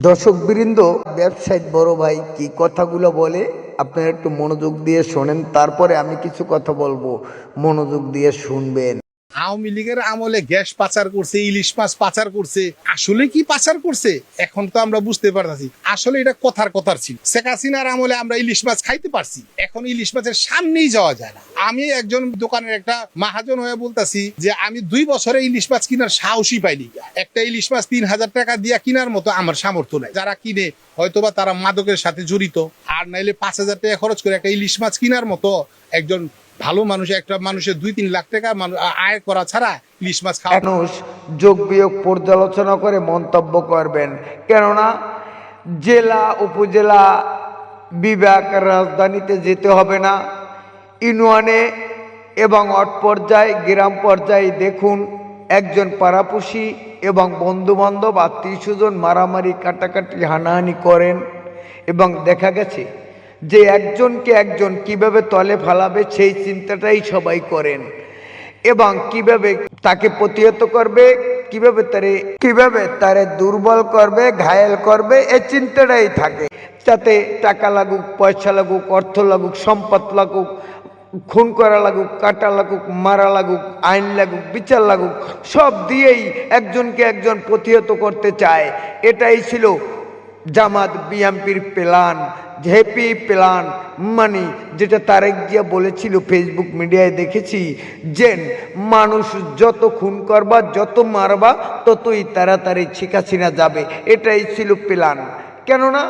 দর্শকবৃন্দ, ব্যবসায়ী বড় ভাই কি কথাগুলো বলে আপনারা একটু মনোযোগ দিয়ে শোনেন, তারপরে আমি কিছু কথা বলবো, মনোযোগ দিয়ে শুনবেন। আওয়ামী লীগের আমলে গ্যাস পাচার করছে, ইলিশ মাছ পাচার করছে। আসলে কি পাচার করছে এখন তো আমরা বুঝতে পারতেছি। আসলে এটা কথার ছিল। শেখ হাসিনার আমলে আমরা ইলিশ মাছ খাইতে পারছি, এখন ইলিশ মাছের সামনেই যাওয়া যায় না। আমি একজন দোকানের একটা মাহাজন হয়ে বলতেছি যে আমি 2 বছরে ইলিশ মাছ কেনার সাহসই পাইনি। একটা ইলিশ মাছ 3,000 টাকা দিয়ে কেনার মতো আমার সামর্থ্য নাই। যারা কিনে হয়তোবা তারা মাদকের সাথে জড়িত, আর নাইলে 5,000 টাকা খরচ করে একটা ইলিশ মাছ কেনার মতো একজন ভালো মানুষ, একটা মানুষের 2-3 লাখ টাকা আয় করা ছাড়া ইলিশ মাছ খাওয়া। মানুষ যোগ বিয়োগ পর্যালোচনা করে মন্তব্য করবেন, কেননা জেলা উপজেলা বিভাগ রাজধানীতে যেতে হবে না, ইউনিয়নে এবং ওয়ার্ড পর্যায়ে গ্রাম পর্যায়ে দেখুন একজন পাড়াপড়শি এবং বন্ধুবান্ধব আত্মীয় স্বজন মারামারি কাটাকাটি হানাহানি করেন, এবং দেখা গেছে যে একজনকে একজন কিভাবে তলে ফালাবে সেই চিন্তাটাই সবাই করেন, এবং কিভাবে তাকে প্রতিহত করবে, কিভাবে তারে দুর্বল করবে, ঘায়েল করবে, এই চিন্তাটাই থাকে। যাতে টাকা লাগুক, পয়সা লাগুক, অর্থ লাগুক, সম্পদ লাগুক, খুন করা লাগুক, কাটা লাগুক, মারা লাগুক, আইন লাগুক, বিচার লাগুক, সব দিয়েই একজনকে একজন প্রতিহত করতে চায়। এটাই ছিল জামাত বিএনপির প্ল্যান, হ্যাপি প্ল্যান। মানে যেটা তারেক জিয়া বলেছিল, ফেসবুক মিডিয়ায় দেখেছি, যে মানুষ যত খুন করবা, যত মারবা, ততই তাড়াতাড়ি শেখ হাসিনা যাবে। এটাই ছিল প্ল্যান। কেননা